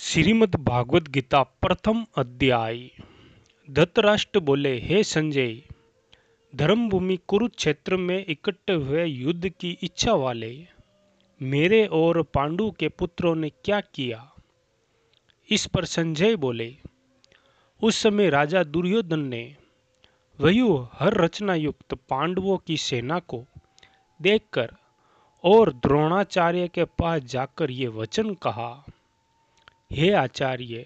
श्रीमद् भागवत गीता प्रथम अध्याय। धृतराष्ट्र बोले, हे संजय, धर्मभूमि कुरुक्षेत्र में इकट्ठे हुए युद्ध की इच्छा वाले मेरे और पांडु के पुत्रों ने क्या किया। इस पर संजय बोले, उस समय राजा दुर्योधन ने व्यूह हर रचना युक्त पांडवों की सेना को देखकर और द्रोणाचार्य के पास जाकर ये वचन कहा, हे आचार्य,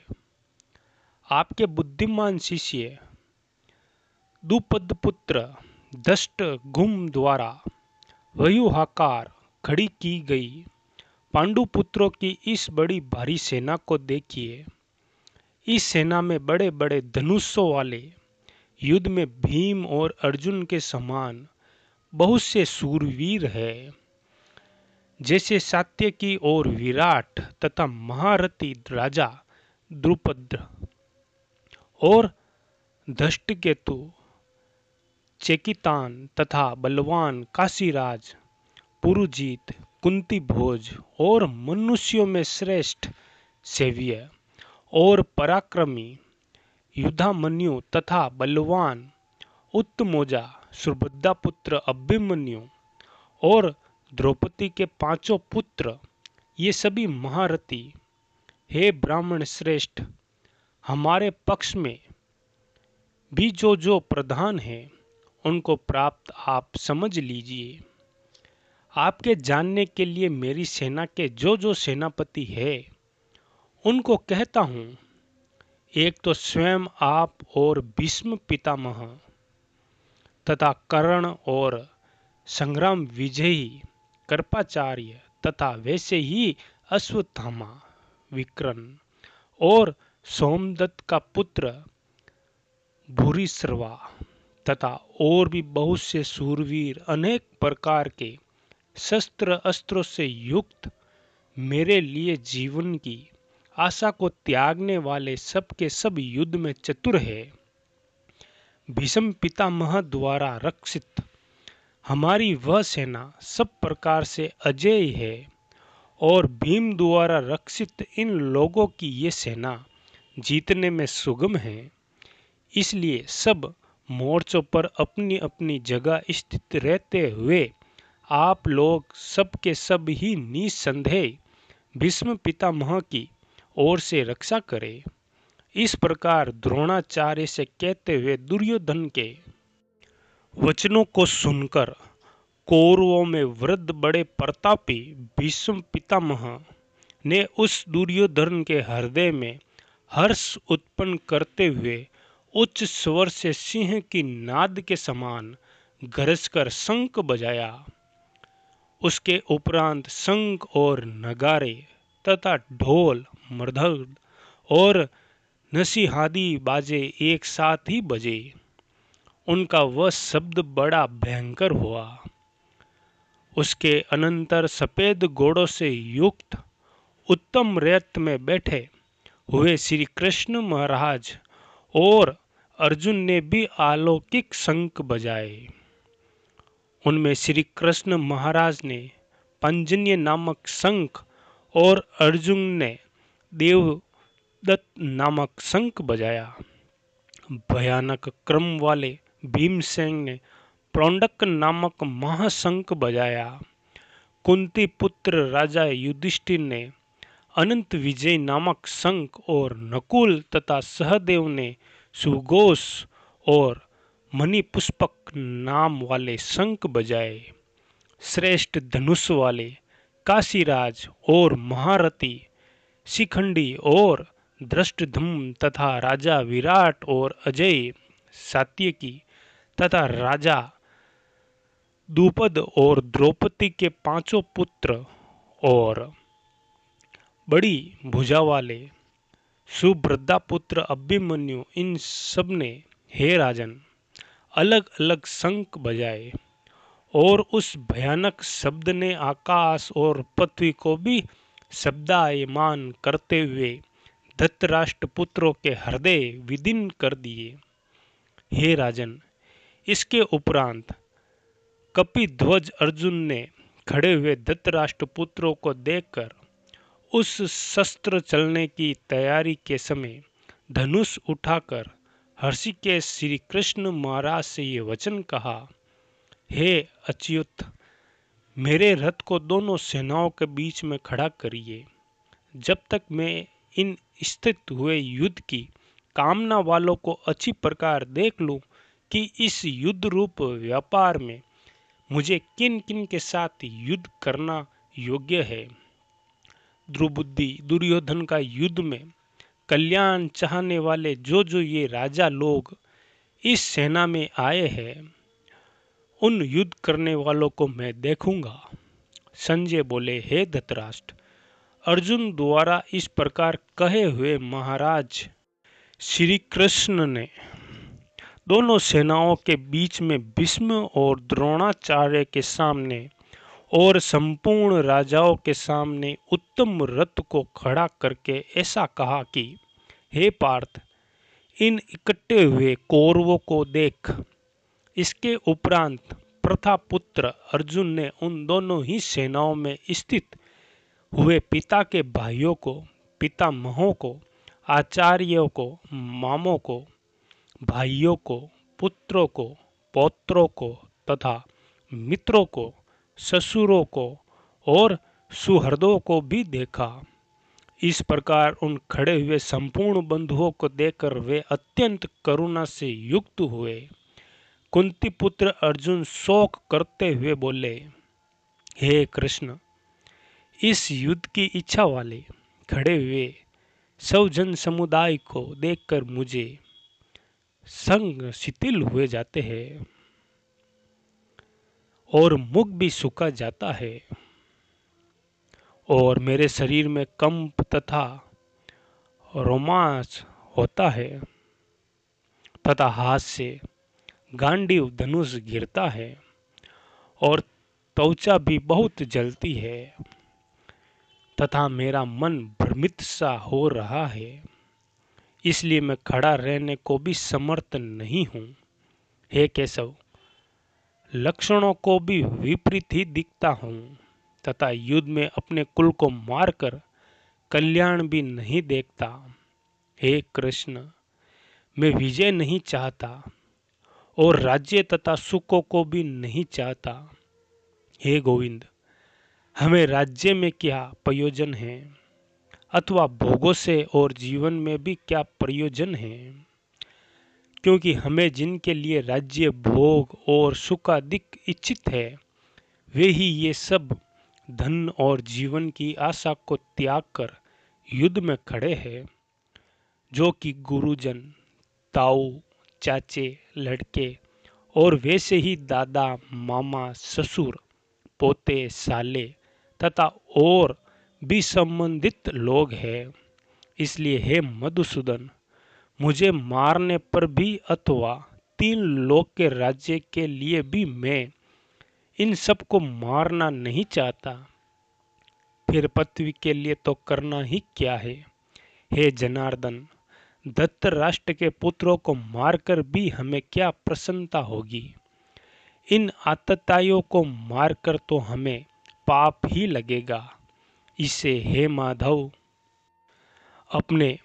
आपके बुद्धिमान शिष्य द्रुपद पुत्र दष्ट गुम द्वारा व्यूहाकार खड़ी की गई पांडु पुत्रों की इस बड़ी भारी सेना को देखिए। इस सेना में बड़े बड़े धनुषों वाले युद्ध में भीम और अर्जुन के समान बहुत से सूरवीर हैं, जैसे सात्यकी और विराट तथा महारथी राजा द्रुपद और धृष्टकेतु, चेकितान तथा बलवान काशीराज, पुरुजीत, कुंती भोज और मनुष्यों में श्रेष्ठ सेव्य और पराक्रमी युधामन्यु तथा बलवान उत्तमोजा, सुभद्रा पुत्र अभिमन्यु और द्रौपदी के पांचों पुत्र, ये सभी महारथी। हे ब्राह्मण श्रेष्ठ, हमारे पक्ष में भी जो प्रधान हैं उनको प्राप्त आप समझ लीजिए। आपके जानने के लिए मेरी सेना के जो सेनापति है उनको कहता हूँ। एक तो स्वयं आप और भीष्म पितामह तथा कर्ण और संग्राम विजयी कृपाचार्य तथा वैसे ही अश्वत्थामा, विकर्ण और सोमदत्त का पुत्र भूरिश्रवा तथा और भी बहुत से सूरवीर अनेक प्रकार के शस्त्र अस्त्रों से युक्त, मेरे लिए जीवन की आशा को त्यागने वाले सब के सब युद्ध में चतुर है। भीष्म पितामह द्वारा रक्षित हमारी वह सेना सब प्रकार से अजेय है और भीम द्वारा रक्षित इन लोगों की ये सेना जीतने में सुगम है। इसलिए सब मोर्चों पर अपनी अपनी जगह स्थित रहते हुए आप लोग सब के सब ही निसंदेह भीष्म पितामह की ओर से रक्षा करें। इस प्रकार द्रोणाचार्य से कहते हुए दुर्योधन के वचनों को सुनकर कौरवों में वृद्ध बड़े प्रतापी भीष्म पितामह ने उस दुर्योधन के हृदय में हर्ष उत्पन्न करते हुए उच्च स्वर से सिंह की नाद के समान गरजकर शंख बजाया। उसके उपरांत शंख और नगारे तथा ढोल, मृदंग और नसीहादी बाजे एक साथ ही बजे। उनका वह शब्द बड़ा भयंकर हुआ। उसके अनंतर सफेद घोड़ों से युक्त उत्तम रथ में बैठे हुए श्री कृष्ण महाराज और अर्जुन ने भी अलौकिक शंख बजाए। उनमें श्री कृष्ण महाराज ने पंजन्य नामक शंख और अर्जुन ने देवदत्त नामक शंख बजाया। भयानक क्रम वाले भीमसेन ने प्रौंडक नामक महाशंख बजाया। कुंती पुत्र राजा युधिष्ठिर ने अनंत विजय नामक शंख और नकुल तथा सहदेव ने सुघोष और मणिपुष्पक नाम वाले शंख बजाए। श्रेष्ठ धनुष वाले काशीराज और महारथी शिखंडी और धृष्टद्युम्न तथा राजा विराट और अजय सात्यकी तथा राजा द्रुपद और द्रौपदी के पांचों पुत्र और बड़ी भुजा वाले सुभद्रा पुत्र अभिमन्यु, इन सब ने, हे राजन, अलग अलग शंख बजाए और उस भयानक शब्द ने आकाश और पृथ्वी को भी शब्दायमान करते हुए धृतराष्ट्र पुत्रों के हृदय विदीर्ण कर दिए। हे राजन, इसके उपरांत कपिध्वज अर्जुन ने खड़े हुए धृतराष्ट्र पुत्रों को देखकर उस शस्त्र चलने की तैयारी के समय धनुष उठाकर ऋषिकेश श्री कृष्ण महाराज से ये वचन कहा, हे अच्युत, मेरे रथ को दोनों सेनाओं के बीच में खड़ा करिए। जब तक मैं इन स्थित हुए युद्ध की कामना वालों को अच्छी प्रकार देख लूं कि इस युद्ध रूप व्यापार में मुझे किन किन के साथ युद्ध करना योग्य है। द्रुबुद्धि दुर्योधन का युद्ध में कल्याण चाहने वाले जो ये राजा लोग इस सेना में आए हैं, उन युद्ध करने वालों को मैं देखूंगा। संजय बोले, हे धृतराष्ट्र, अर्जुन द्वारा इस प्रकार कहे हुए महाराज श्री कृष्ण ने दोनों सेनाओं के बीच में भीष्म और द्रोणाचार्य के सामने और संपूर्ण राजाओं के सामने उत्तम रथ को खड़ा करके ऐसा कहा कि, हे पार्थ, इन इकट्ठे हुए कौरवों को देख। इसके उपरांत प्रथापुत्र अर्जुन ने उन दोनों ही सेनाओं में स्थित हुए पिता के भाइयों को, पितामहों को, आचार्यों को, मामों को, भाइयों को, पुत्रों को, पौत्रों को तथा मित्रों को, ससुरों को और सुहृदों को भी देखा। इस प्रकार उन खड़े हुए संपूर्ण बंधुओं को देखकर वे अत्यंत करुणा से युक्त हुए। कुंती पुत्र अर्जुन शोक करते हुए बोले, हे कृष्ण, इस युद्ध की इच्छा वाले खड़े हुए सब जन समुदाय को देखकर मुझे संग शिथिल हुए जाते हैं और मुख भी सूखा जाता है और मेरे शरीर में कंप तथा रोमांच होता है तथा हाथ से गांडीव धनुष गिरता है और त्वचा भी बहुत जलती है तथा मेरा मन भ्रमित सा हो रहा है, इसलिए मैं खड़ा रहने को भी समर्थ नहीं हूँ। हे केशव, लक्षणों को भी विपरीत ही दिखता हूँ तथा युद्ध में अपने कुल को मारकर कल्याण भी नहीं देखता। हे कृष्ण, मैं विजय नहीं चाहता और राज्य तथा सुखों को भी नहीं चाहता। हे गोविंद, हमें राज्य में क्या प्रयोजन है अथवा भोगों से और जीवन में भी क्या प्रयोजन है, क्योंकि हमें जिनके लिए राज्य, भोग और सुख अधिक इच्छित है, वे ही ये सब धन और जीवन की आशा को त्याग कर युद्ध में खड़े हैं, जो कि गुरुजन, ताऊ, चाचे, लड़के और वैसे ही दादा, मामा, ससुर, पोते, साले तथा और भी संबंधित लोग हैं। इसलिए हे मधुसूदन, मुझे मारने पर भी अथवा 3 लोक के राज्य के लिए भी मैं इन सब को मारना नहीं चाहता। फिर पृथ्वी के लिए तो करना ही क्या है। हे जनार्दन, धृतराष्ट्र के पुत्रों को मारकर भी हमें क्या प्रसन्नता होगी। इन आतताइयों को मारकर तो हमें पाप ही लगेगा। इसे हे माधव, अपने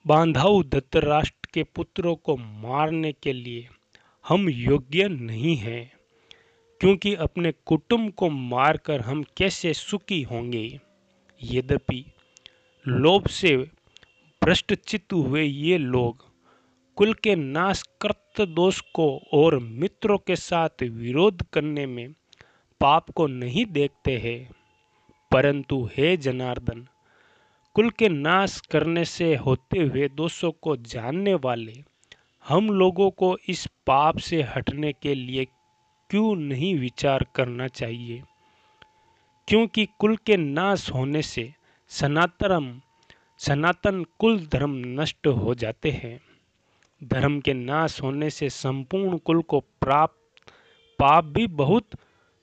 बांधव धृतराष्ट्र के पुत्रों को मारने के लिए हम योग्य नहीं हैं, क्योंकि अपने कुटुंब को मारकर हम कैसे सुखी होंगे। यद्यपि लोभ से भ्रष्टचित्त हुए ये लोग कुल के नाश कर्त दोष को और मित्रों के साथ विरोध करने में पाप को नहीं देखते हैं, परंतु हे जनार्दन, कुल के नाश करने से होते हुए दोषों को जानने वाले हम लोगों को इस पाप से हटने के लिए क्यों नहीं विचार करना चाहिए, क्योंकि कुल के नाश होने से सनातन कुल धर्म नष्ट हो जाते हैं। धर्म के नाश होने से संपूर्ण कुल को प्राप्त पाप भी बहुत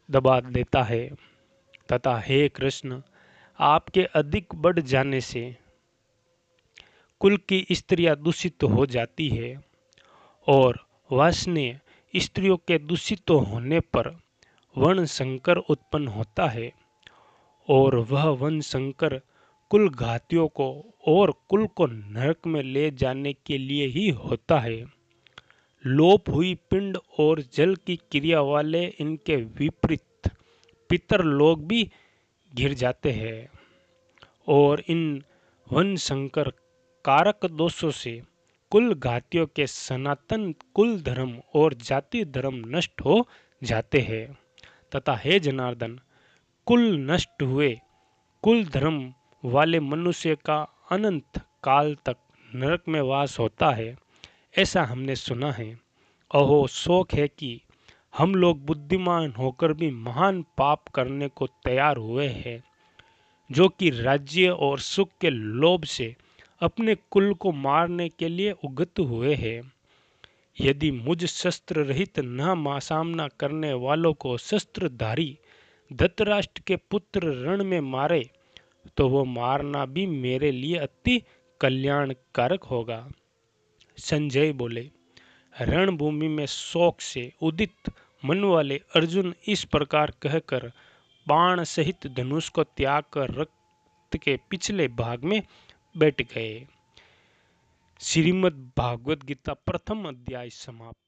दबा देता है तथा हे कृष्ण, आपके अधिक बढ़ जाने से कुल की स्त्रियां दूषित हो जाती है और वासनीय स्त्रियों के दूषित होने पर वर्ण संकर उत्पन्न होता है और वह वर्ण संकर कुल घातियों को और कुल को नरक में ले जाने के लिए ही होता है। लोप हुई पिंड और जल की क्रिया वाले इनके विपरीत पितर लोग भी गिर जाते हैं और इन वन संकर कारक दोषों से कुल घातियों के सनातन कुल धर्म और जाति धर्म नष्ट हो जाते हैं तथा हे जनार्दन, कुल नष्ट हुए कुल धर्म वाले मनुष्य का अनंत काल तक नरक में वास होता है, ऐसा हमने सुना है। अहो शोक है कि हम लोग बुद्धिमान होकर भी महान पाप करने को तैयार हुए हैं, जो कि राज्य और सुख के लोभ से अपने कुल को मारने के लिए उगत हुए हैं। यदि मुझ शस्त्र रहित न सामना करने वालों को शस्त्रधारी धृतराष्ट्र के पुत्र रण में मारे तो वो मारना भी मेरे लिए अति कल्याणकारक होगा। संजय बोले, रणभूमि में शोक से उदित मन वाले अर्जुन इस प्रकार कहकर बाण सहित धनुष को त्याग कर रक्त के पिछले भाग में बैठ गए। श्रीमद् भागवत गीता प्रथम अध्याय समाप्त।